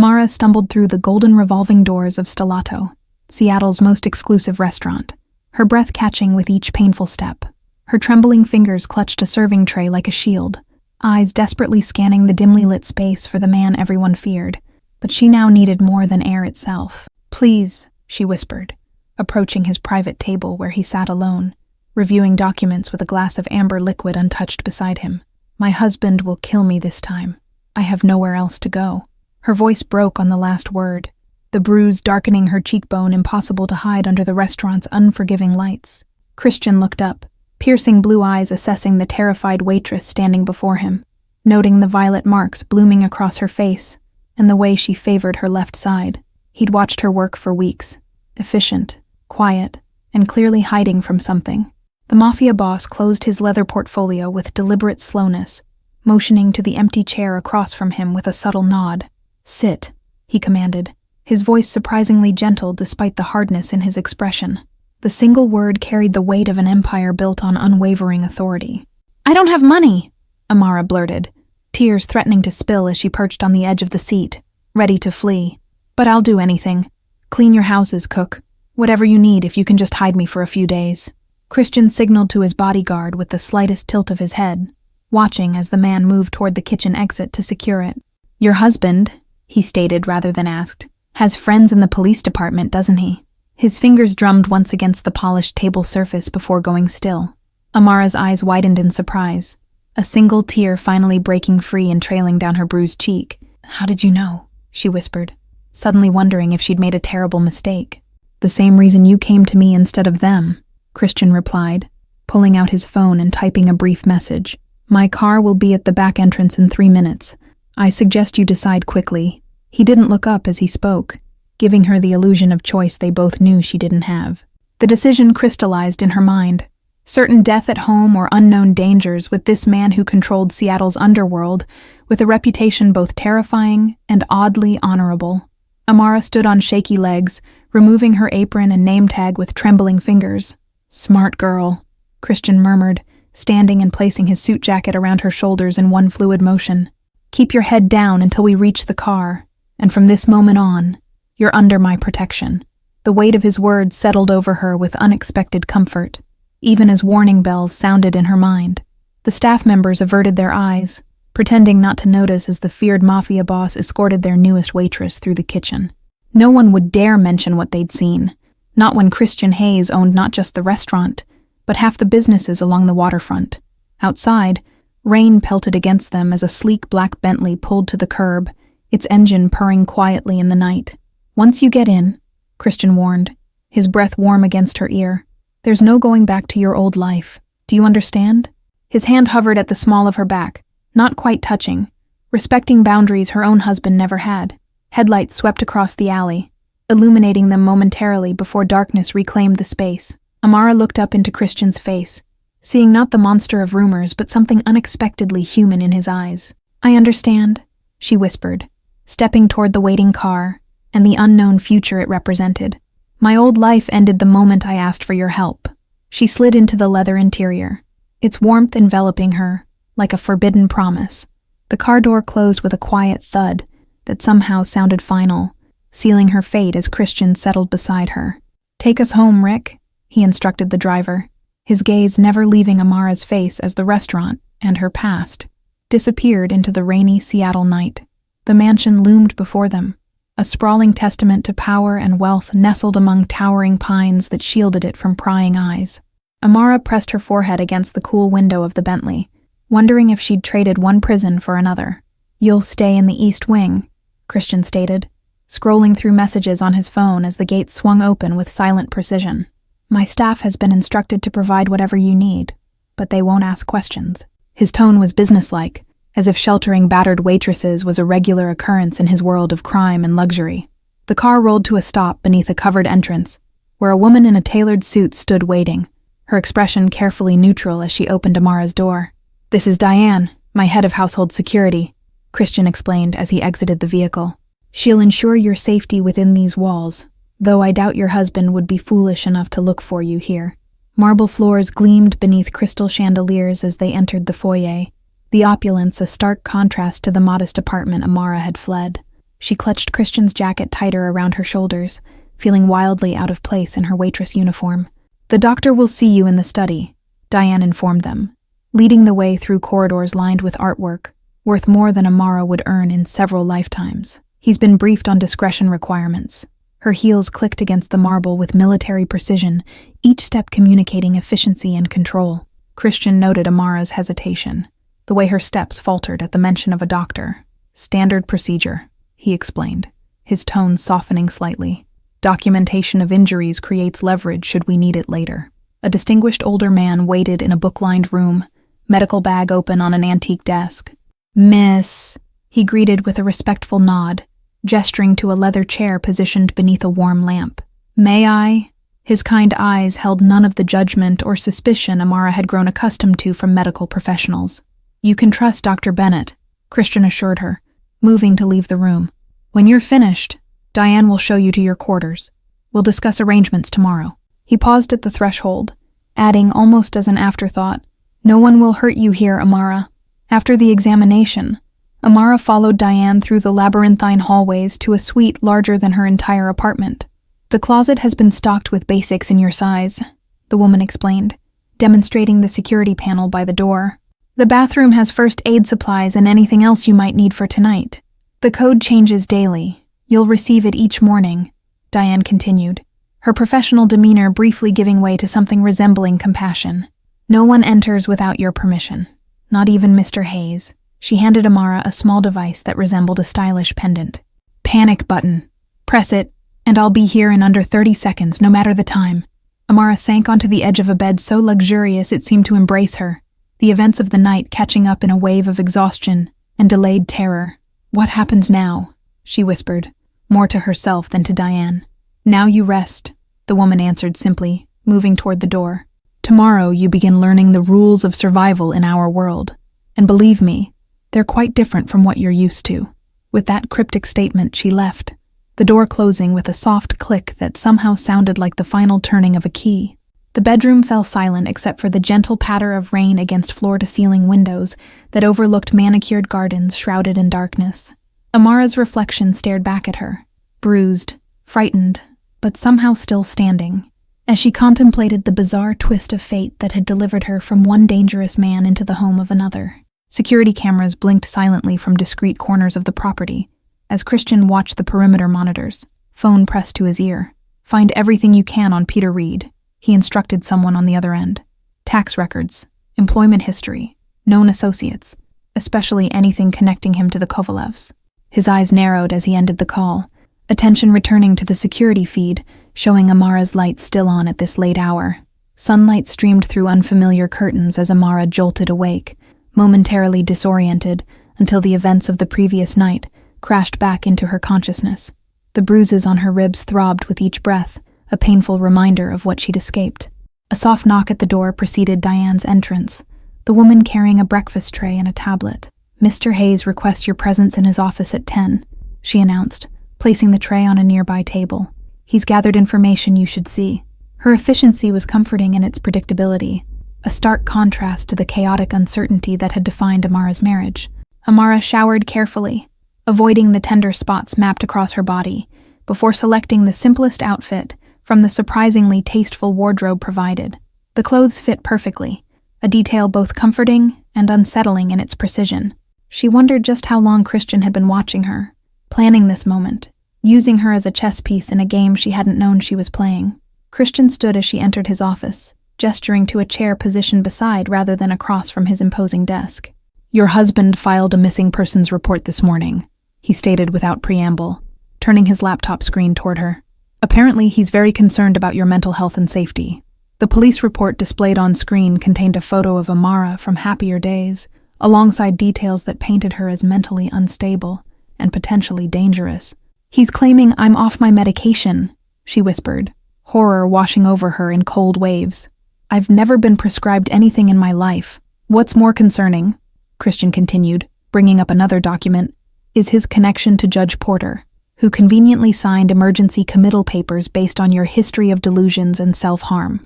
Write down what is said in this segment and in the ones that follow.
Amara stumbled through the golden revolving doors of Stellato, Seattle's most exclusive restaurant, her breath catching with each painful step. Her trembling fingers clutched a serving tray like a shield, eyes desperately scanning the dimly lit space for the man everyone feared. But she now needed more than air itself. "Please," she whispered, approaching his private table where he sat alone, reviewing documents with a glass of amber liquid untouched beside him. "My husband will kill me this time. I have nowhere else to go." Her voice broke on the last word, the bruise darkening her cheekbone impossible to hide under the restaurant's unforgiving lights. Christian looked up, piercing blue eyes assessing the terrified waitress standing before him, noting the violet marks blooming across her face and the way she favored her left side. He'd watched her work for weeks, efficient, quiet, and clearly hiding from something. The mafia boss closed his leather portfolio with deliberate slowness, motioning to the empty chair across from him with a subtle nod. "Sit," he commanded, his voice surprisingly gentle despite the hardness in his expression. The single word carried the weight of an empire built on unwavering authority. "I don't have money," Amara blurted, tears threatening to spill as she perched on the edge of the seat, ready to flee. "But I'll do anything. Clean your houses, cook. Whatever you need if you can just hide me for a few days." Christian signaled to his bodyguard with the slightest tilt of his head, watching as the man moved toward the kitchen exit to secure it. "Your husband," he stated rather than asked, "has friends in the police department, doesn't he?" His fingers drummed once against the polished table surface before going still. Amara's eyes widened in surprise, a single tear finally breaking free and trailing down her bruised cheek. "How did you know?" she whispered, suddenly wondering if she'd made a terrible mistake. "The same reason you came to me instead of them," Christian replied, pulling out his phone and typing a brief message. "My car will be at the back entrance in 3 minutes. I suggest you decide quickly." He didn't look up as he spoke, giving her the illusion of choice they both knew she didn't have. The decision crystallized in her mind. Certain death at home or unknown dangers with this man who controlled Seattle's underworld, with a reputation both terrifying and oddly honorable. Amara stood on shaky legs, removing her apron and name tag with trembling fingers. "Smart girl," Christian murmured, standing and placing his suit jacket around her shoulders in one fluid motion. "Keep your head down until we reach the car, and from this moment on, you're under my protection." The weight of his words settled over her with unexpected comfort, even as warning bells sounded in her mind. The staff members averted their eyes, pretending not to notice as the feared mafia boss escorted their newest waitress through the kitchen. No one would dare mention what they'd seen, not when Christian Hayes owned not just the restaurant, but half the businesses along the waterfront. Outside, rain pelted against them as a sleek black Bentley pulled to the curb, its engine purring quietly in the night. "Once you get in," Christian warned, his breath warm against her ear, "there's no going back to your old life. Do you understand?" His hand hovered at the small of her back, not quite touching, respecting boundaries her own husband never had. Headlights swept across the alley, illuminating them momentarily before darkness reclaimed the space. Amara looked up into Christian's face, seeing not the monster of rumors but something unexpectedly human in his eyes. "I understand," she whispered, stepping toward the waiting car and the unknown future it represented. "My old life ended the moment I asked for your help." She slid into the leather interior, its warmth enveloping her like a forbidden promise. The car door closed with a quiet thud that somehow sounded final, sealing her fate as Christian settled beside her. "Take us home, Rick," he instructed the driver, his gaze never leaving Amara's face as the restaurant and her past disappeared into the rainy Seattle night. The mansion loomed before them, a sprawling testament to power and wealth nestled among towering pines that shielded it from prying eyes. Amara pressed her forehead against the cool window of the Bentley, wondering if she'd traded one prison for another. "You'll stay in the East Wing," Christian stated, scrolling through messages on his phone as the gate swung open with silent precision. "My staff has been instructed to provide whatever you need, but they won't ask questions." His tone was businesslike, as if sheltering battered waitresses was a regular occurrence in his world of crime and luxury. The car rolled to a stop beneath a covered entrance, where a woman in a tailored suit stood waiting, her expression carefully neutral as she opened Amara's door. "This is Diane, my head of household security," Christian explained as he exited the vehicle. "She'll ensure your safety within these walls, though I doubt your husband would be foolish enough to look for you here." Marble floors gleamed beneath crystal chandeliers as they entered the foyer, the opulence a stark contrast to the modest apartment Amara had fled. She clutched Christian's jacket tighter around her shoulders, feeling wildly out of place in her waitress uniform. "The doctor will see you in the study," Diane informed them, leading the way through corridors lined with artwork, worth more than Amara would earn in several lifetimes. "He's been briefed on discretion requirements." Her heels clicked against the marble with military precision, each step communicating efficiency and control. Christian noted Amara's hesitation, the way her steps faltered at the mention of a doctor. "Standard procedure," he explained, his tone softening slightly. "Documentation of injuries creates leverage should we need it later." A distinguished older man waited in a book-lined room, medical bag open on an antique desk. "Miss," he greeted with a respectful nod, gesturing to a leather chair positioned beneath a warm lamp. "May I?" His kind eyes held none of the judgment or suspicion Amara had grown accustomed to from medical professionals. "You can trust Dr. Bennett," Christian assured her, moving to leave the room. "When you're finished, Diane will show you to your quarters. We'll discuss arrangements tomorrow." He paused at the threshold, adding almost as an afterthought, "No one will hurt you here, Amara." After the examination, Amara followed Diane through the labyrinthine hallways to a suite larger than her entire apartment. "The closet has been stocked with basics in your size," the woman explained, demonstrating the security panel by the door. "The bathroom has first aid supplies and anything else you might need for tonight. The code changes daily. You'll receive it each morning," Diane continued, her professional demeanor briefly giving way to something resembling compassion. "No one enters without your permission, not even Mr. Hayes." She handed Amara a small device that resembled a stylish pendant. "Panic button. Press it, and I'll be here in under 30 seconds, no matter the time." Amara sank onto the edge of a bed so luxurious it seemed to embrace her, the events of the night catching up in a wave of exhaustion and delayed terror. "What happens now?" she whispered, more to herself than to Diane. "Now you rest," the woman answered simply, moving toward the door. "Tomorrow you begin learning the rules of survival in our world. And believe me, they're quite different from what you're used to." With that cryptic statement, she left, the door closing with a soft click that somehow sounded like the final turning of a key. The bedroom fell silent except for the gentle patter of rain against floor-to-ceiling windows that overlooked manicured gardens shrouded in darkness. Amara's reflection stared back at her, bruised, frightened, but somehow still standing, as she contemplated the bizarre twist of fate that had delivered her from one dangerous man into the home of another. Security cameras blinked silently from discreet corners of the property, as Christian watched the perimeter monitors, phone pressed to his ear. "Find everything you can on Peter Reed," he instructed someone on the other end. "Tax records, employment history, known associates, especially anything connecting him to the Kovalevs." His eyes narrowed as he ended the call, attention returning to the security feed, showing Amara's lights still on at this late hour. Sunlight streamed through unfamiliar curtains as Amara jolted awake, momentarily disoriented until the events of the previous night crashed back into her consciousness. The bruises on her ribs throbbed with each breath, a painful reminder of what she'd escaped. A soft knock at the door preceded Diane's entrance, the woman carrying a breakfast tray and a tablet. "Mr. Hayes requests your presence in his office at 10, she announced, placing the tray on a nearby table. "He's gathered information you should see." Her efficiency was comforting in its predictability, a stark contrast to the chaotic uncertainty that had defined Amara's marriage. Amara showered carefully, avoiding the tender spots mapped across her body, before selecting the simplest outfit from the surprisingly tasteful wardrobe provided. The clothes fit perfectly, a detail both comforting and unsettling in its precision. She wondered just how long Christian had been watching her, planning this moment, using her as a chess piece in a game she hadn't known she was playing. Christian stood as she entered his office, gesturing to a chair positioned beside rather than across from his imposing desk. "Your husband filed a missing persons report this morning," he stated without preamble, turning his laptop screen toward her. "Apparently, he's very concerned about your mental health and safety." The police report displayed on screen contained a photo of Amara from happier days, alongside details that painted her as mentally unstable and potentially dangerous. "He's claiming I'm off my medication," she whispered, horror washing over her in cold waves. "I've never been prescribed anything in my life. What's more concerning," Christian continued, bringing up another document, "is his connection to Judge Porter, who conveniently signed emergency committal papers based on your history of delusions and self-harm."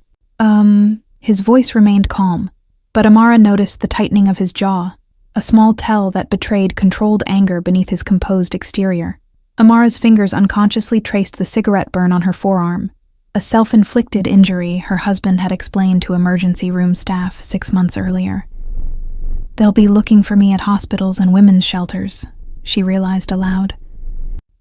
His voice remained calm, but Amara noticed the tightening of his jaw, a small tell that betrayed controlled anger beneath his composed exterior. Amara's fingers unconsciously traced the cigarette burn on her forearm, a self-inflicted injury her husband had explained to emergency room staff 6 months earlier. "They'll be looking for me at hospitals and women's shelters," she realized aloud.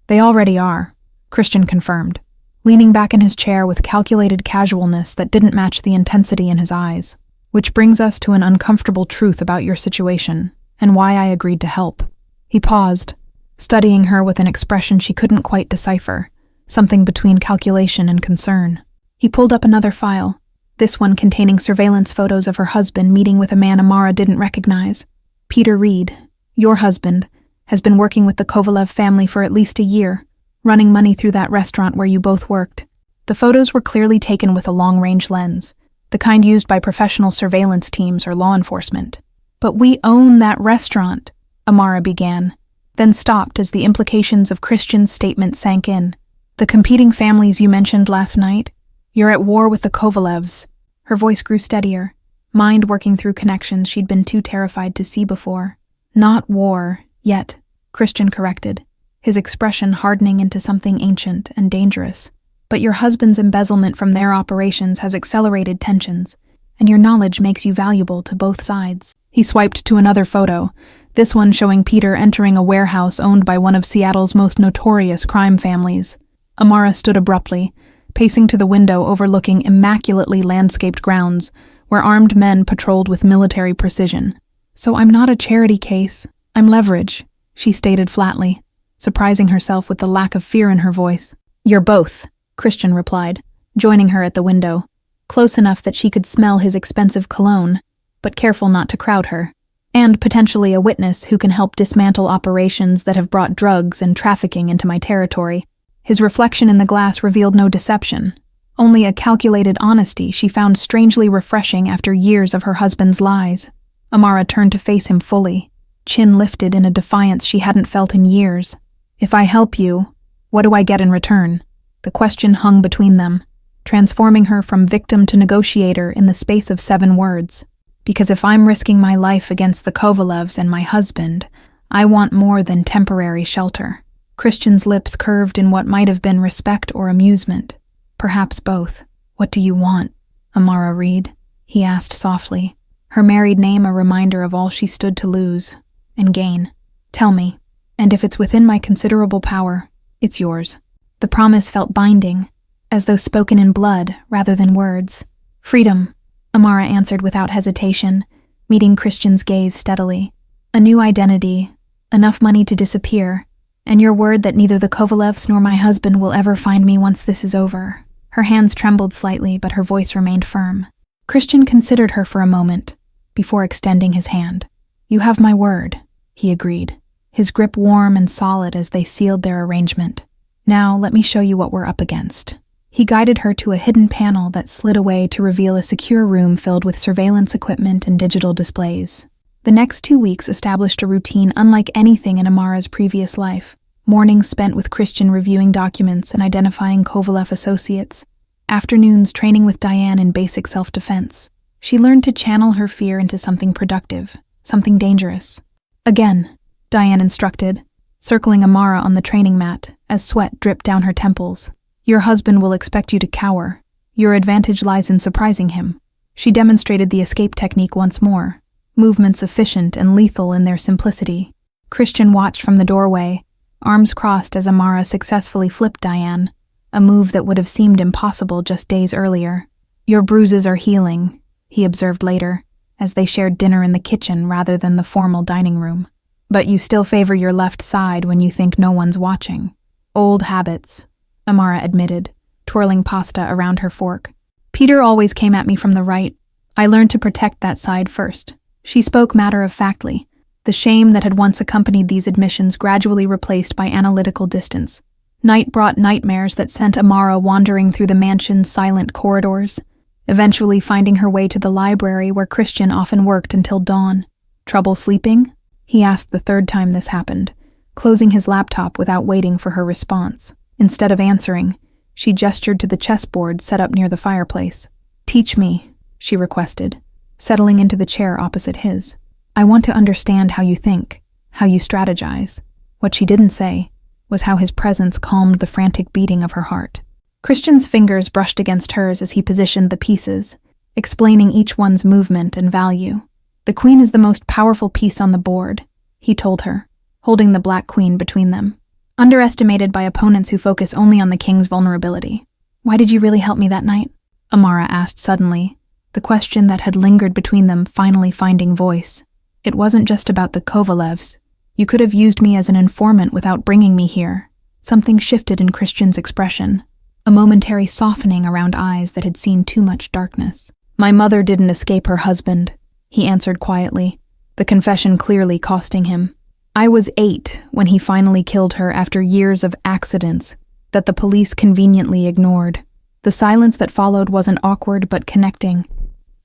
"They already are," Christian confirmed, leaning back in his chair with calculated casualness that didn't match the intensity in his eyes. "Which brings us to an uncomfortable truth about your situation, and why I agreed to help." He paused, studying her with an expression she couldn't quite decipher, something between calculation and concern. He pulled up another file, this one containing surveillance photos of her husband meeting with a man Amara didn't recognize. "Peter Reed, your husband, has been working with the Kovalev family for at least a year, running money through that restaurant where you both worked." The photos were clearly taken with a long-range lens, the kind used by professional surveillance teams or law enforcement. "But we own that restaurant," Amara began, then stopped as the implications of Christian's statement sank in. "The competing families you mentioned last night, you're at war with the Kovalevs." Her voice grew steadier, mind working through connections she'd been too terrified to see before. "Not war, yet," Christian corrected, his expression hardening into something ancient and dangerous. "But your husband's embezzlement from their operations has accelerated tensions, and your knowledge makes you valuable to both sides." He swiped to another photo, this one showing Peter entering a warehouse owned by one of Seattle's most notorious crime families. Amara stood abruptly, pacing to the window overlooking immaculately landscaped grounds where armed men patrolled with military precision. "So I'm not a charity case, I'm leverage," she stated flatly, surprising herself with the lack of fear in her voice. "You're both," Christian replied, joining her at the window, close enough that she could smell his expensive cologne, but careful not to crowd her, and potentially a witness who can help dismantle operations that have brought drugs and trafficking into my territory. His reflection in the glass revealed no deception, only a calculated honesty she found strangely refreshing after years of her husband's lies. Amara turned to face him fully, chin lifted in a defiance she hadn't felt in years. "If I help you, what do I get in return?" The question hung between them, transforming her from victim to negotiator in the space of 7 words. "Because if I'm risking my life against the Kovalevs and my husband, I want more than temporary shelter." Christian's lips curved in what might have been respect or amusement. Perhaps both. "What do you want, Amara Reed?" he asked softly, her married name a reminder of all she stood to lose and gain. "Tell me, and if it's within my considerable power, it's yours." The promise felt binding, as though spoken in blood rather than words. "Freedom," Amara answered without hesitation, meeting Christian's gaze steadily. "A new identity, enough money to disappear, and your word that neither the Kovalevs nor my husband will ever find me once this is over." Her hands trembled slightly, but her voice remained firm. Christian considered her for a moment, before extending his hand. "You have my word," he agreed, his grip warm and solid as they sealed their arrangement. "Now let me show you what we're up against." He guided her to a hidden panel that slid away to reveal a secure room filled with surveillance equipment and digital displays. The next 2 weeks established a routine unlike anything in Amara's previous life. Mornings spent with Christian reviewing documents and identifying Kovalev associates. Afternoons training with Diane in basic self-defense. She learned to channel her fear into something productive, something dangerous. "Again," Diane instructed, circling Amara on the training mat as sweat dripped down her temples. "Your husband will expect you to cower. Your advantage lies in surprising him." She demonstrated the escape technique once more, movements efficient and lethal in their simplicity. Christian watched from the doorway, arms crossed as Amara successfully flipped Diane, a move that would have seemed impossible just days earlier. "Your bruises are healing," he observed later, as they shared dinner in the kitchen rather than the formal dining room. "But you still favor your left side when you think no one's watching." "Old habits," Amara admitted, twirling pasta around her fork. "Peter always came at me from the right. I learned to protect that side first." She spoke matter-of-factly, the shame that had once accompanied these admissions gradually replaced by analytical distance. Night brought nightmares that sent Amara wandering through the mansion's silent corridors, eventually finding her way to the library where Christian often worked until dawn. "Trouble sleeping?" he asked the 3rd time this happened, closing his laptop without waiting for her response. Instead of answering, she gestured to the chessboard set up near the fireplace. "Teach me," she requested, settling into the chair opposite his. "I want to understand how you think, how you strategize." What she didn't say, was how his presence calmed the frantic beating of her heart. Christian's fingers brushed against hers as he positioned the pieces, explaining each one's movement and value. "The queen is the most powerful piece on the board," he told her, holding the black queen between them. "Underestimated by opponents who focus only on the king's vulnerability." "Why did you really help me that night?" Amara asked suddenly, the question that had lingered between them finally finding voice. "It wasn't just about the Kovalevs. You could have used me as an informant without bringing me here." Something shifted in Christian's expression, a momentary softening around eyes that had seen too much darkness. "My mother didn't escape her husband," he answered quietly, the confession clearly costing him. "I was 8 when he finally killed her after years of accidents that the police conveniently ignored. The silence that followed wasn't awkward but connecting,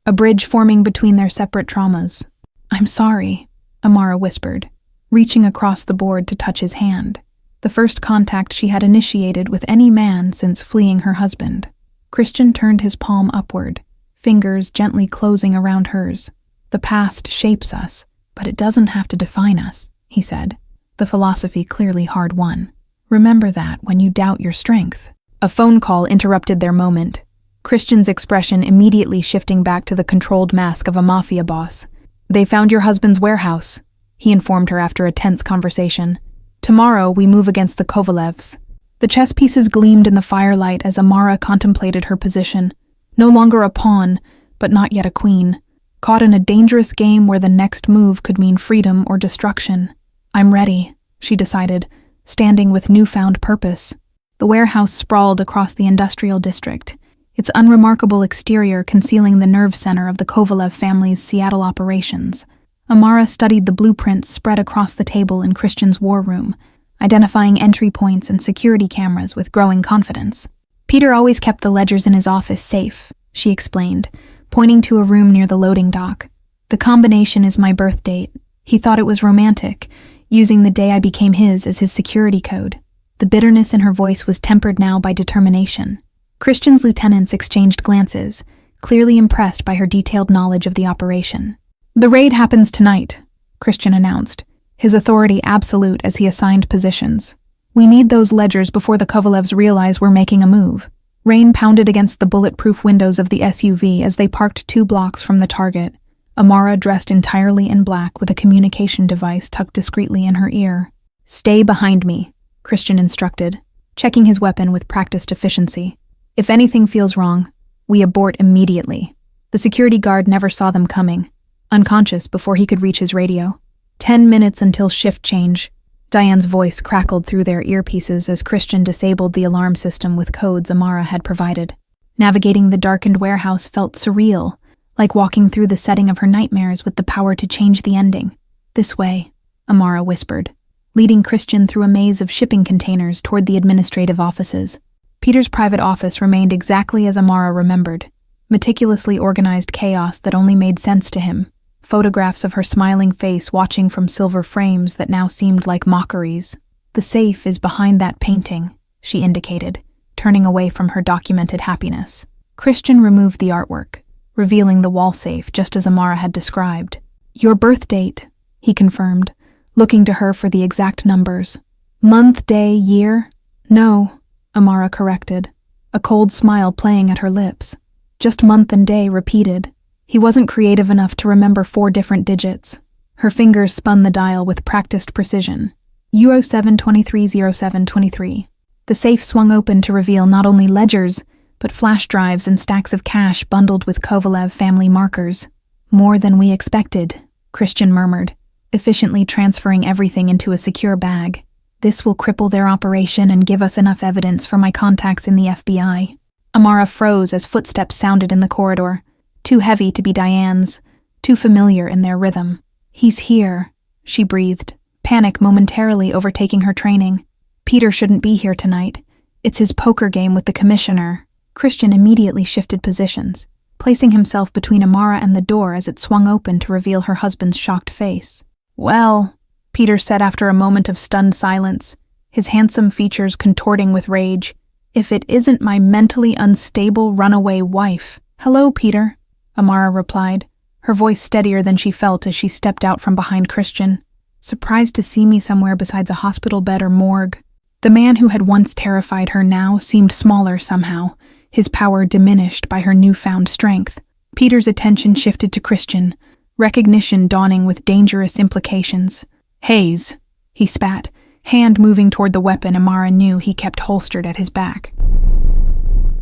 a bridge forming between their separate traumas. "I'm sorry," Amara whispered, reaching across the board to touch his hand, the first contact she had initiated with any man since fleeing her husband. Christian turned his palm upward, fingers gently closing around hers. "The past shapes us, but it doesn't have to define us," he said, the philosophy clearly hard-won. "Remember that when you doubt your strength." A phone call interrupted their moment, Christian's expression immediately shifting back to the controlled mask of a mafia boss. "They found your husband's warehouse," he informed her after a tense conversation. "Tomorrow we move against the Kovalevs." The chess pieces gleamed in the firelight as Amara contemplated her position, no longer a pawn, but not yet a queen, caught in a dangerous game where the next move could mean freedom or destruction. "I'm ready," she decided, standing with newfound purpose. The warehouse sprawled across the industrial district, its unremarkable exterior concealing the nerve center of the Kovalev family's Seattle operations. Amara studied the blueprints spread across the table in Christian's war room, identifying entry points and security cameras with growing confidence. "Peter always kept the ledgers in his office safe," she explained, pointing to a room near the loading dock. "The combination is my birth date. He thought it was romantic, using the day I became his as his security code." The bitterness in her voice was tempered now by determination. Christian's lieutenants exchanged glances, clearly impressed by her detailed knowledge of the operation. "The raid happens tonight," Christian announced, his authority absolute as he assigned positions. "We need those ledgers before the Kovalevs realize we're making a move." Rain pounded against the bulletproof windows of the SUV as they parked 2 blocks from the target, Amara dressed entirely in black with a communication device tucked discreetly in her ear. "Stay behind me," Christian instructed, checking his weapon with practiced efficiency. "If anything feels wrong, we abort immediately." The security guard never saw them coming, unconscious before he could reach his radio. 10 minutes until shift change. Diane's voice crackled through their earpieces as Christian disabled the alarm system with codes Amara had provided. Navigating the darkened warehouse felt surreal, like walking through the setting of her nightmares with the power to change the ending. "This way," Amara whispered, leading Christian through a maze of shipping containers toward the administrative offices. Peter's private office remained exactly as Amara remembered, meticulously organized chaos that only made sense to him. Photographs of her smiling face watching from silver frames that now seemed like mockeries. "The safe is behind that painting," she indicated, turning away from her documented happiness. Christian removed the artwork, revealing the wall safe just as Amara had described. "Your birth date," he confirmed, looking to her for the exact numbers. "Month, day, year?" "No," Amara corrected, a cold smile playing at her lips. "Just month and day repeated." He wasn't creative enough to remember 4 different digits. Her fingers spun the dial with practiced precision. Euro 7230723. The safe swung open to reveal not only ledgers, but flash drives and stacks of cash bundled with Kovalev family markers. "More than we expected," Christian murmured, efficiently transferring everything into a secure bag. "This will cripple their operation and give us enough evidence for my contacts in the FBI." Amara froze as footsteps sounded in the corridor, too heavy to be Diane's, too familiar in their rhythm. "He's here," she breathed, panic momentarily overtaking her training. "Peter shouldn't be here tonight. It's his poker game with the commissioner." Christian immediately shifted positions, placing himself between Amara and the door as it swung open to reveal her husband's shocked face. "Well," Peter said after a moment of stunned silence, his handsome features contorting with rage, "if it isn't my mentally unstable runaway wife." "Hello, Peter," Amara replied, her voice steadier than she felt as she stepped out from behind Christian. "Surprised to see me somewhere besides a hospital bed or morgue?" The man who had once terrified her now seemed smaller somehow, his power diminished by her newfound strength. Peter's attention shifted to Christian, recognition dawning with dangerous implications. "Hayes," he spat, hand moving toward the weapon Amara knew he kept holstered at his back.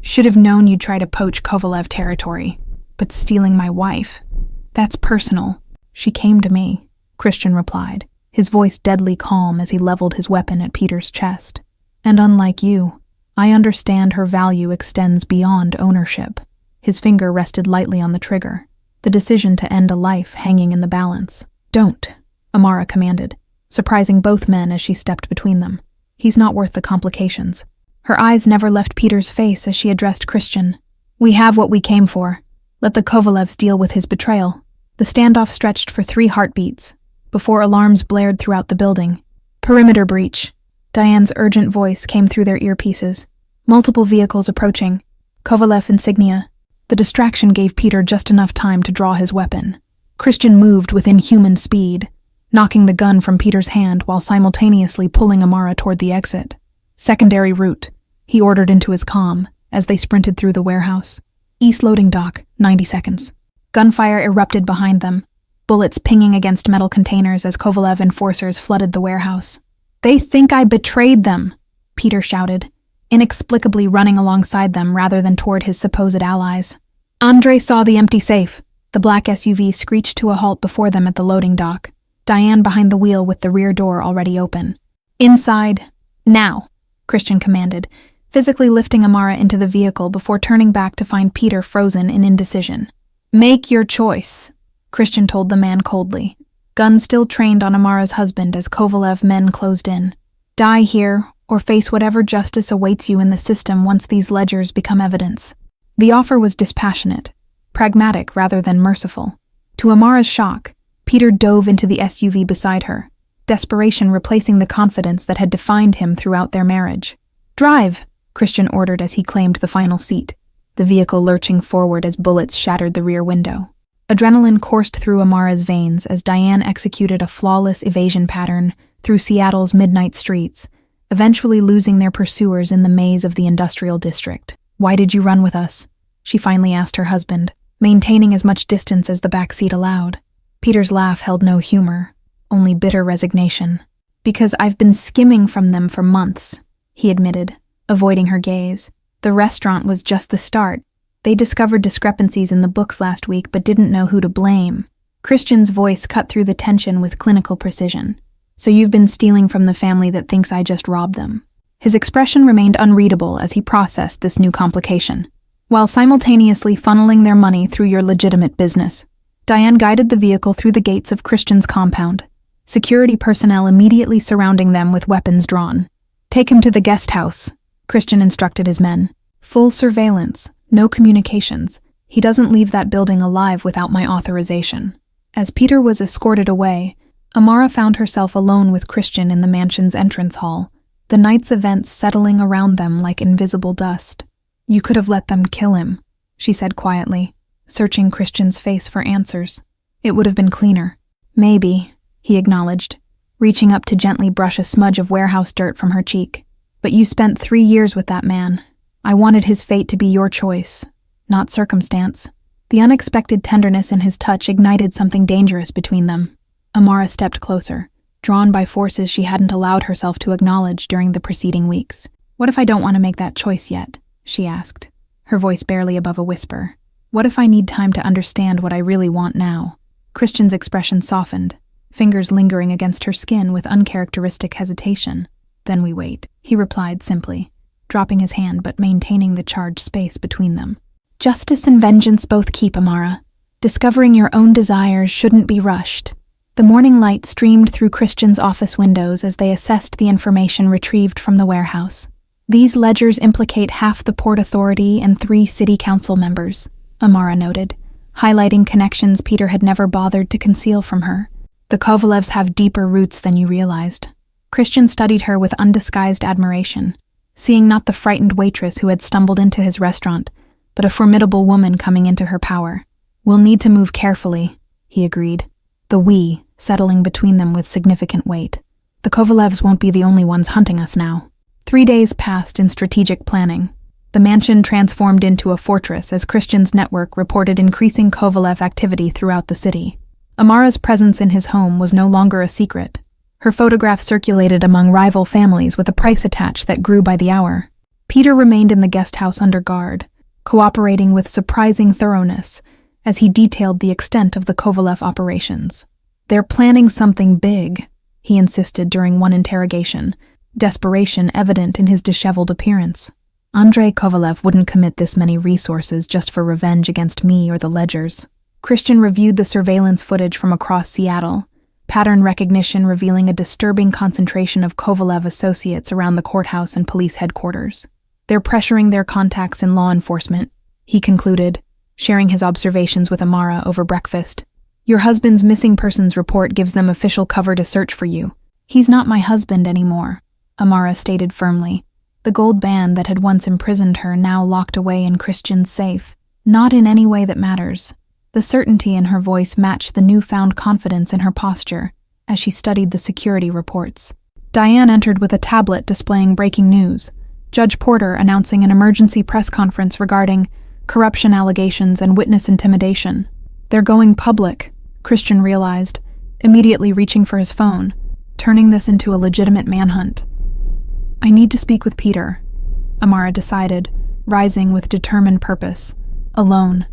"Should have known you'd try to poach Kovalev territory, but stealing my wife, that's personal." "She came to me," Christian replied, his voice deadly calm as he leveled his weapon at Peter's chest. "And unlike you, I understand her value extends beyond ownership." His finger rested lightly on the trigger, the decision to end a life hanging in the balance. "Don't," Amara commanded, surprising both men as she stepped between them. "He's not worth the complications." Her eyes never left Peter's face as she addressed Christian. "We have what we came for. Let the Kovalevs deal with his betrayal." The standoff stretched for 3 heartbeats, before alarms blared throughout the building. "Perimeter breach." Diane's urgent voice came through their earpieces. "Multiple vehicles approaching. Kovalev insignia." The distraction gave Peter just enough time to draw his weapon. Christian moved with inhuman speed, knocking the gun from Peter's hand while simultaneously pulling Amara toward the exit. "Secondary route," he ordered into his comm as they sprinted through the warehouse. "East loading dock, 90 seconds. Gunfire erupted behind them, bullets pinging against metal containers as Kovalev enforcers flooded the warehouse. "They think I betrayed them," Peter shouted, inexplicably running alongside them rather than toward his supposed allies. Andre saw the empty safe. The black SUV screeched to a halt before them at the loading dock, Diane behind the wheel with the rear door already open. "Inside, now," Christian commanded, physically lifting Amara into the vehicle before turning back to find Peter frozen in indecision. "Make your choice," Christian told the man coldly, gun still trained on Amara's husband as Kovalev men closed in. "Die here, or face whatever justice awaits you in the system once these ledgers become evidence." The offer was dispassionate, pragmatic rather than merciful. To Amara's shock, Peter dove into the SUV beside her, desperation replacing the confidence that had defined him throughout their marriage. "Drive," Christian ordered as he claimed the final seat, the vehicle lurching forward as bullets shattered the rear window. Adrenaline coursed through Amara's veins as Diane executed a flawless evasion pattern through Seattle's midnight streets, eventually losing their pursuers in the maze of the industrial district. "Why did you run with us?" she finally asked her husband, maintaining as much distance as the back seat allowed. Peter's laugh held no humor, only bitter resignation. "Because I've been skimming from them for months," he admitted, avoiding her gaze. "The restaurant was just the start. They discovered discrepancies in the books last week but didn't know who to blame." Christian's voice cut through the tension with clinical precision. "So you've been stealing from the family that thinks I just robbed them." His expression remained unreadable as he processed this new complication, while simultaneously funneling their money through your legitimate business. Diane guided the vehicle through the gates of Christian's compound, security personnel immediately surrounding them with weapons drawn. "Take him to the guest house," Christian instructed his men. "Full surveillance, no communications. He doesn't leave that building alive without my authorization." As Peter was escorted away, Amara found herself alone with Christian in the mansion's entrance hall, the night's events settling around them like invisible dust. "You could have let them kill him," she said quietly, searching Christian's face for answers. "It would have been cleaner." "Maybe," he acknowledged, reaching up to gently brush a smudge of warehouse dirt from her cheek. "But you spent 3 years with that man. I wanted his fate to be your choice, not circumstance." The unexpected tenderness in his touch ignited something dangerous between them. Amara stepped closer, drawn by forces she hadn't allowed herself to acknowledge during the preceding weeks. "What if I don't want to make that choice yet?" she asked, her voice barely above a whisper. "What if I need time to understand what I really want now?" Christian's expression softened, fingers lingering against her skin with uncharacteristic hesitation. "Then we wait," he replied simply, dropping his hand but maintaining the charged space between them. "Justice and vengeance both keep, Amara. Discovering your own desires shouldn't be rushed." The morning light streamed through Christian's office windows as they assessed the information retrieved from the warehouse. "These ledgers implicate half the Port Authority and 3 city council members," Amara noted, highlighting connections Peter had never bothered to conceal from her. "The Kovalevs have deeper roots than you realized." Christian studied her with undisguised admiration, seeing not the frightened waitress who had stumbled into his restaurant, but a formidable woman coming into her power. "We'll need to move carefully," he agreed, the "we" settling between them with significant weight. "The Kovalevs won't be the only ones hunting us now." 3 days passed in strategic planning. The mansion transformed into a fortress as Christian's network reported increasing Kovalev activity throughout the city. Amara's presence in his home was no longer a secret. Her photograph circulated among rival families with a price attached that grew by the hour. Peter remained in the guest house under guard, cooperating with surprising thoroughness as he detailed the extent of the Kovalev operations. "They're planning something big," he insisted during one interrogation, desperation evident in his disheveled appearance. "Andrei Kovalev wouldn't commit this many resources just for revenge against me or the Ledgers." Christian reviewed the surveillance footage from across Seattle, pattern recognition revealing a disturbing concentration of Kovalev associates around the courthouse and police headquarters. "They're pressuring their contacts in law enforcement," he concluded, sharing his observations with Amara over breakfast. "Your husband's missing persons report gives them official cover to search for you." "He's not my husband anymore," Amara stated firmly. The gold band that had once imprisoned her now locked away in Christian's safe. "Not in any way that matters." The certainty in her voice matched the newfound confidence in her posture as she studied the security reports. Diane entered with a tablet displaying breaking news. Judge Porter announcing an emergency press conference regarding corruption allegations and witness intimidation. "They're going public," Christian realized, immediately reaching for his phone, turning this into a legitimate manhunt. "I need to speak with Peter," Amara decided, rising with determined purpose. "Alone."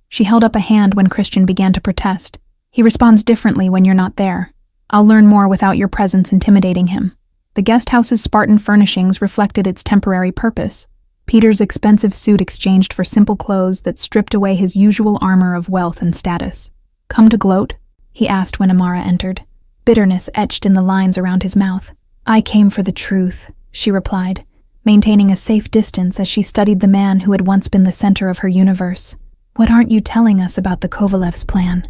She held up a hand when Christian began to protest. "He responds differently when you're not there. I'll learn more without your presence intimidating him." The guest house's Spartan furnishings reflected its temporary purpose. Peter's expensive suit exchanged for simple clothes that stripped away his usual armor of wealth and status. "Come to gloat?" he asked when Amara entered. Bitterness etched in the lines around his mouth. "I came for the truth," she replied, maintaining a safe distance as she studied the man who had once been the center of her universe. "What aren't you telling us about the Kovalev's plan?"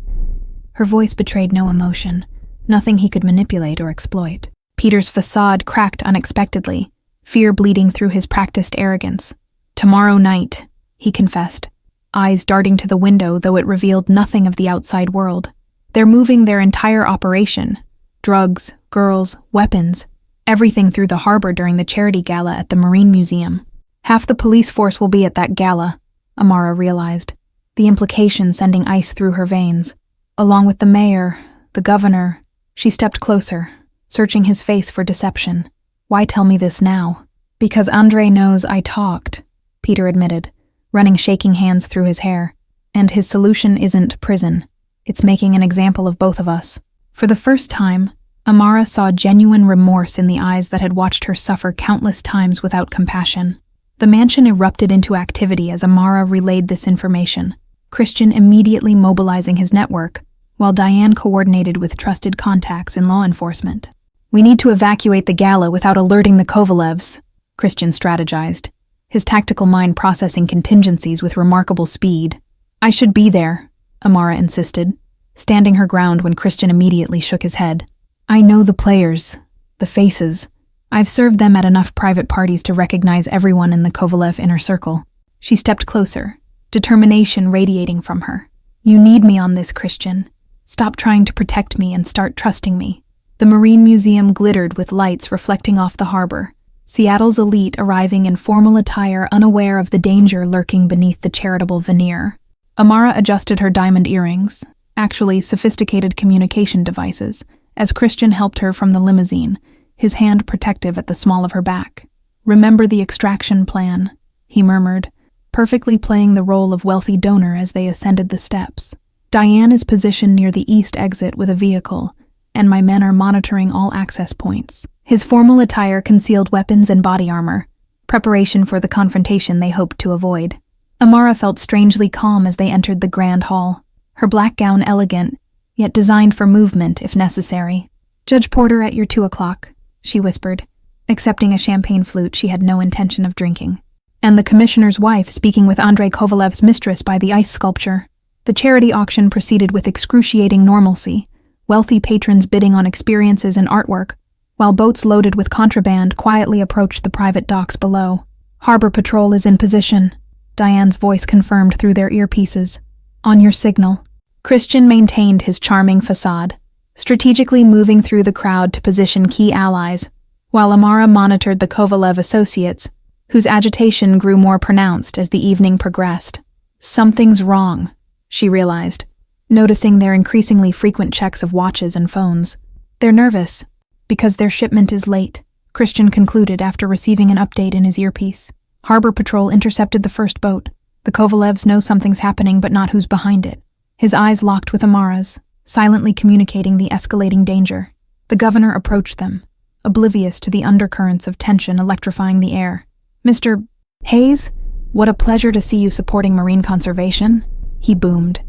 Her voice betrayed no emotion, nothing he could manipulate or exploit. Peter's facade cracked unexpectedly, fear bleeding through his practiced arrogance. "Tomorrow night," he confessed, eyes darting to the window though it revealed nothing of the outside world. "They're moving their entire operation. Drugs, girls, weapons, everything through the harbor during the charity gala at the Marine Museum. Half the police force will be at that gala," Amara realized, the implication sending ice through her veins. "Along with the mayor, the governor." She stepped closer, searching his face for deception. "Why tell me this now?" "Because Andrei knows I talked," Peter admitted, running shaking hands through his hair. "And his solution isn't prison. It's making an example of both of us." For the first time, Amara saw genuine remorse in the eyes that had watched her suffer countless times without compassion. The mansion erupted into activity as Amara relayed this information, Christian immediately mobilizing his network, while Diane coordinated with trusted contacts in law enforcement. "We need to evacuate the gala without alerting the Kovalevs," Christian strategized, his tactical mind processing contingencies with remarkable speed. "I should be there," Amara insisted, standing her ground when Christian immediately shook his head. "I know the players, the faces. I've served them at enough private parties to recognize everyone in the Kovalev inner circle." She stepped closer, determination radiating from her. "You need me on this, Christian. Stop trying to protect me and start trusting me." The Marine Museum glittered with lights reflecting off the harbor, Seattle's elite arriving in formal attire unaware of the danger lurking beneath the charitable veneer. Amara adjusted her diamond earrings, actually sophisticated communication devices, as Christian helped her from the limousine, his hand protective at the small of her back. "Remember the extraction plan," he murmured, perfectly playing the role of wealthy donor as they ascended the steps. "Diane is positioned near the east exit with a vehicle, and my men are monitoring all access points." His formal attire concealed weapons and body armor, preparation for the confrontation they hoped to avoid. Amara felt strangely calm as they entered the grand hall, her black gown elegant, yet designed for movement if necessary. "Judge Porter at your 2:00, she whispered, accepting a champagne flute she had no intention of drinking. "And the commissioner's wife speaking with Andrei Kovalev's mistress by the ice sculpture." The charity auction proceeded with excruciating normalcy, wealthy patrons bidding on experiences and artwork, while boats loaded with contraband quietly approached the private docks below. "Harbor Patrol is in position," Diane's voice confirmed through their earpieces. "On your signal." Christian maintained his charming facade, strategically moving through the crowd to position key allies, while Amara monitored the Kovalev associates, whose agitation grew more pronounced as the evening progressed. Something's wrong, she realized, noticing their increasingly frequent checks of watches and phones. They're nervous, because their shipment is late, Christian concluded after receiving an update in his earpiece. Harbor Patrol intercepted the first boat. The Kovalevs know something's happening, but not who's behind it. His eyes locked with Amara's, silently communicating the escalating danger. The governor approached them, oblivious to the undercurrents of tension electrifying the air. "Mr. Hayes, what a pleasure to see you supporting marine conservation," he boomed,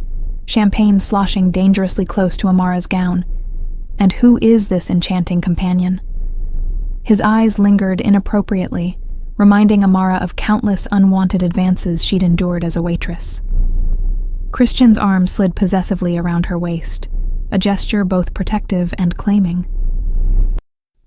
champagne sloshing dangerously close to Amara's gown. "And who is this enchanting companion?" His eyes lingered inappropriately, reminding Amara of countless unwanted advances she'd endured as a waitress. Christian's arm slid possessively around her waist, a gesture both protective and claiming.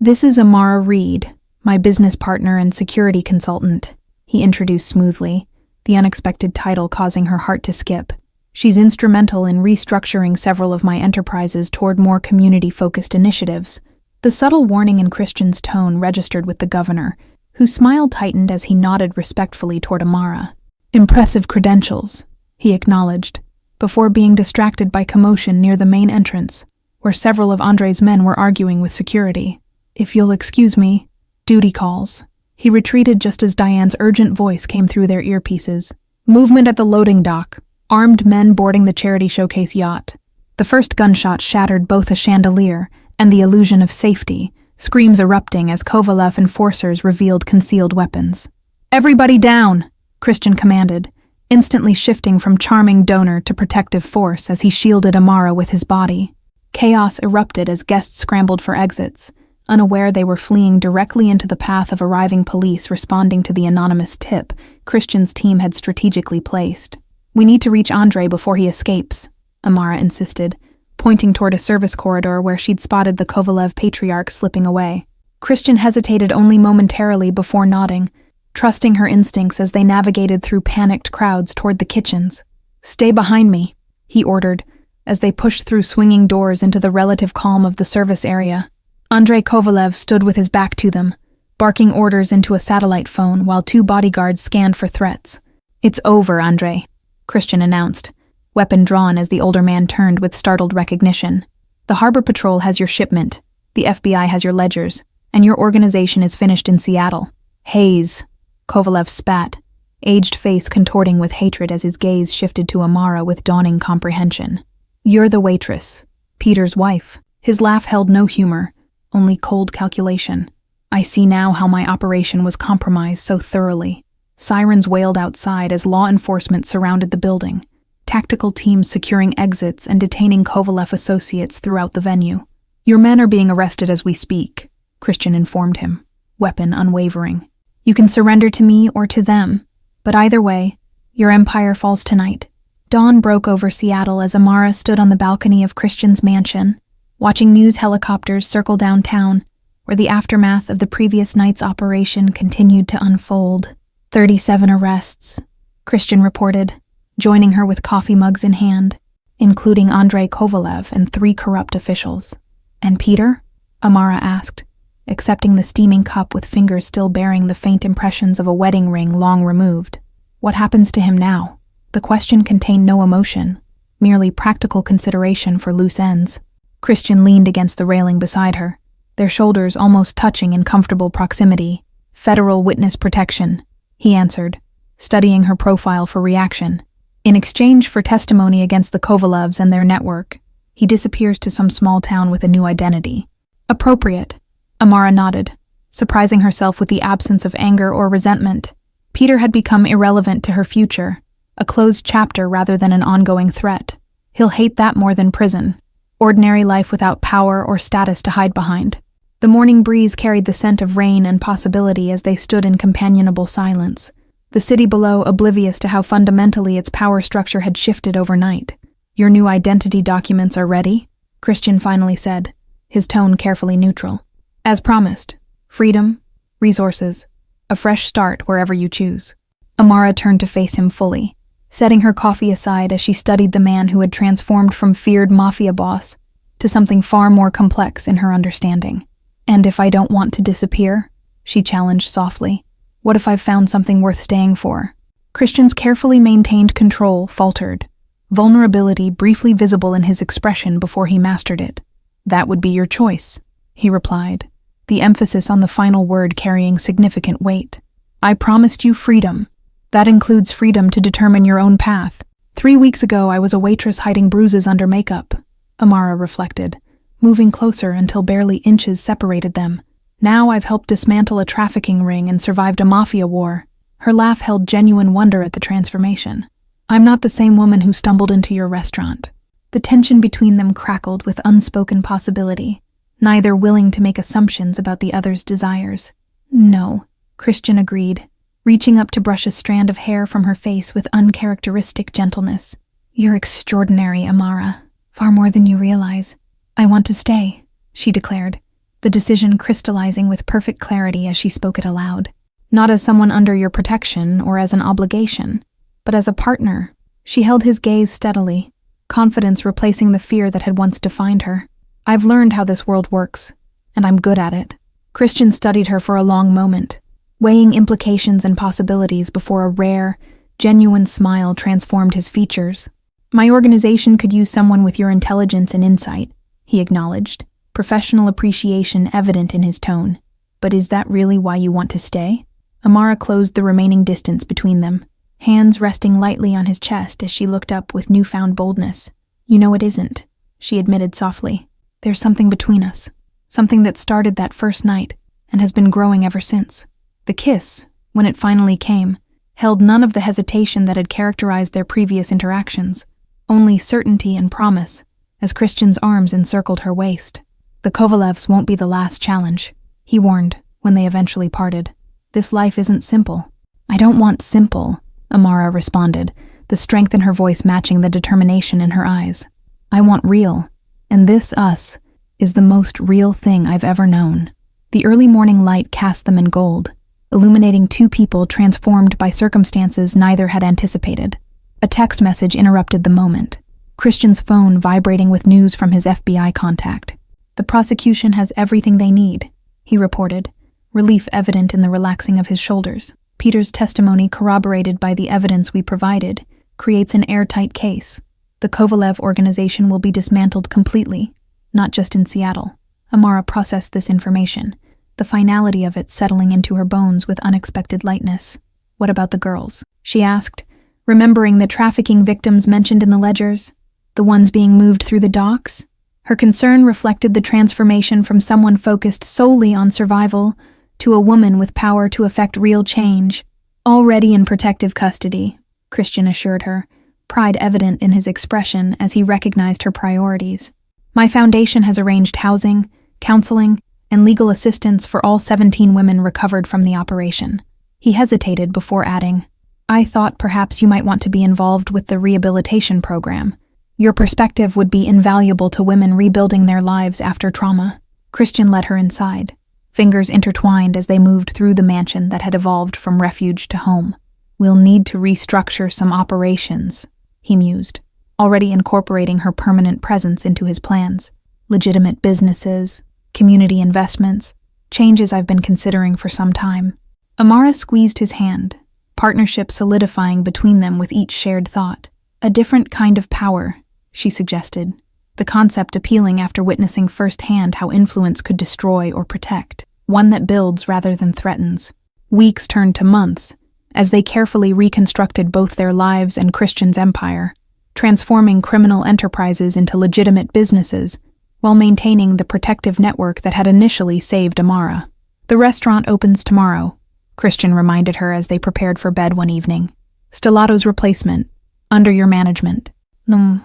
"This is Amara Reed, my business partner and security consultant," he introduced smoothly, the unexpected title causing her heart to skip. "She's instrumental in restructuring several of my enterprises toward more community-focused initiatives." The subtle warning in Christian's tone registered with the governor, whose smile tightened as he nodded respectfully toward Amara. "Impressive credentials," he acknowledged, before being distracted by commotion near the main entrance, where several of Andre's men were arguing with security. "If you'll excuse me, duty calls." He retreated just as Diane's urgent voice came through their earpieces. "Movement at the loading dock. Armed men boarding the charity showcase yacht." The first gunshot shattered both a chandelier and the illusion of safety, screams erupting as Kovalev enforcers revealed concealed weapons. "Everybody down!" Christian commanded, instantly shifting from charming donor to protective force as he shielded Amara with his body. Chaos erupted as guests scrambled for exits, unaware they were fleeing directly into the path of arriving police responding to the anonymous tip Christian's team had strategically placed. "We need to reach Andre before he escapes," Amara insisted, pointing toward a service corridor where she'd spotted the Kovalev patriarch slipping away. Christian hesitated only momentarily before nodding, trusting her instincts as they navigated through panicked crowds toward the kitchens. "Stay behind me," he ordered, as they pushed through swinging doors into the relative calm of the service area. Andre Kovalev stood with his back to them, barking orders into a satellite phone while two bodyguards scanned for threats. "It's over, Andre," Christian announced, weapon drawn as the older man turned with startled recognition. "The Harbor Patrol has your shipment, the FBI has your ledgers, and your organization is finished in Seattle." "Hayes," Kovalev spat, aged face contorting with hatred as his gaze shifted to Amara with dawning comprehension. "You're the waitress, Peter's wife." His laugh held no humor, only cold calculation. "I see now how my operation was compromised so thoroughly." Sirens wailed outside as law enforcement surrounded the building, tactical teams securing exits and detaining Kovalev associates throughout the venue. "Your men are being arrested as we speak," Christian informed him, weapon unwavering. "You can surrender to me or to them, but either way, your empire falls tonight." Dawn broke over Seattle as Amara stood on the balcony of Christian's mansion, watching news helicopters circle downtown, where the aftermath of the previous night's operation continued to unfold. 37 arrests, Christian reported, joining her with coffee mugs in hand, including Andre Kovalev and 3 corrupt officials. "And Peter?" Amara asked, accepting the steaming cup with fingers still bearing the faint impressions of a wedding ring long removed. "What happens to him now?" The question contained no emotion, merely practical consideration for loose ends. Christian leaned against the railing beside her, their shoulders almost touching in comfortable proximity. "Federal witness protection," he answered, studying her profile for reaction. "In exchange for testimony against the Kovalevs and their network, he disappears to some small town with a new identity." "Appropriate," Amara nodded, surprising herself with the absence of anger or resentment. Peter had become irrelevant to her future, a closed chapter rather than an ongoing threat. He'll hate that more than prison. Ordinary life without power or status to hide behind. The morning breeze carried the scent of rain and possibility as they stood in companionable silence, the city below oblivious to how fundamentally its power structure had shifted overnight. "Your new identity documents are ready?" Christian finally said, his tone carefully neutral. "As promised, freedom, resources, a fresh start wherever you choose." Amara turned to face him fully, setting her coffee aside as she studied the man who had transformed from feared mafia boss to something far more complex in her understanding. "And if I don't want to disappear?" she challenged softly. "What if I've found something worth staying for?" Christian's carefully maintained control faltered, vulnerability briefly visible in his expression before he mastered it. "That would be your choice," he replied, the emphasis on the final word carrying significant weight. "I promised you freedom. That includes freedom to determine your own path." 3 weeks ago, I was a waitress hiding bruises under makeup, Amara reflected, moving closer until barely inches separated them. "Now I've helped dismantle a trafficking ring and survived a mafia war." Her laugh held genuine wonder at the transformation. "I'm not the same woman who stumbled into your restaurant." The tension between them crackled with unspoken possibility, neither willing to make assumptions about the other's desires. "No," Christian agreed, reaching up to brush a strand of hair from her face with uncharacteristic gentleness. "You're extraordinary, Amara. Far more than you realize. I want to stay," she declared, the decision crystallizing with perfect clarity as she spoke it aloud. "Not as someone under your protection or as an obligation, but as a partner." She held his gaze steadily, confidence replacing the fear that had once defined her. "I've learned how this world works, and I'm good at it." Christian studied her for a long moment, weighing implications and possibilities before a rare, genuine smile transformed his features. "My organization could use someone with your intelligence and insight," he acknowledged, professional appreciation evident in his tone. "But is that really why you want to stay?" Amara closed the remaining distance between them, hands resting lightly on his chest as she looked up with newfound boldness. "You know it isn't," she admitted softly. "There's something between us, something that started that first night and has been growing ever since." The kiss, when it finally came, held none of the hesitation that had characterized their previous interactions, only certainty and promise, as Christian's arms encircled her waist. "The Kovalevs won't be the last challenge," he warned when they eventually parted. "This life isn't simple." "I don't want simple," Amara responded, the strength in her voice matching the determination in her eyes. "I want real, and this us is the most real thing I've ever known." The early morning light cast them in gold, illuminating two people transformed by circumstances neither had anticipated. A text message interrupted the moment, Christian's phone vibrating with news from his FBI contact. "The prosecution has everything they need," he reported, relief evident in the relaxing of his shoulders. "Peter's testimony, corroborated by the evidence we provided, creates an airtight case. The Kovalev organization will be dismantled completely, not just in Seattle." Amara processed this information, the finality of it settling into her bones with unexpected lightness. "What about the girls?" she asked, remembering the trafficking victims mentioned in the ledgers, the ones being moved through the docks. Her concern reflected the transformation from someone focused solely on survival to a woman with power to effect real change. "Already in protective custody," Christian assured her, pride evident in his expression as he recognized her priorities. "My foundation has arranged housing, counseling, and legal assistance for all 17 women recovered from the operation." He hesitated before adding, "I thought perhaps you might want to be involved with the rehabilitation program. Your perspective would be invaluable to women rebuilding their lives after trauma." Christian led her inside, fingers intertwined as they moved through the mansion that had evolved from refuge to home. "We'll need to restructure some operations," he mused, already incorporating her permanent presence into his plans. "Legitimate businesses, community investments, changes I've been considering for some time." Amara squeezed his hand, partnership solidifying between them with each shared thought. "A different kind of power," she suggested, the concept appealing after witnessing firsthand how influence could destroy or protect, one that builds rather than threatens. Weeks turned to months, as they carefully reconstructed both their lives and Christian's empire, transforming criminal enterprises into legitimate businesses, while maintaining the protective network that had initially saved Amara. "The restaurant opens tomorrow," Christian reminded her as they prepared for bed one evening. "Stellato's replacement, under your management."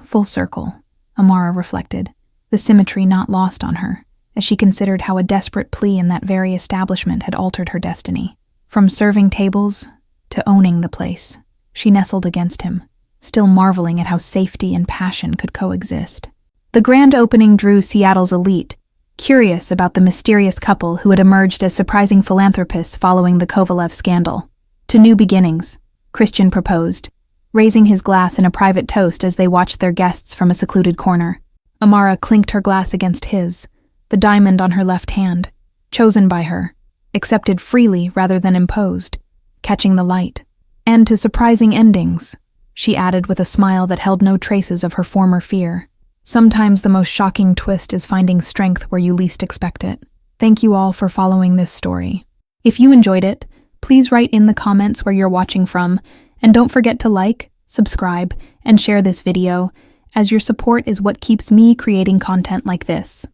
Full circle, Amara reflected, the symmetry not lost on her, as she considered how a desperate plea in that very establishment had altered her destiny. From serving tables to owning the place, she nestled against him, still marveling at how safety and passion could coexist. The grand opening drew Seattle's elite, curious about the mysterious couple who had emerged as surprising philanthropists following the Kovalev scandal. "To new beginnings," Christian proposed, raising his glass in a private toast as they watched their guests from a secluded corner. Amara clinked her glass against his, the diamond on her left hand, chosen by her, accepted freely rather than imposed, catching the light. And to surprising endings, she added with a smile that held no traces of her former fear. Sometimes the most shocking twist is finding strength where you least expect it. Thank you all for following this story. If you enjoyed it, please write in the comments where you're watching from, and don't forget to like, subscribe, and share this video, as your support is what keeps me creating content like this.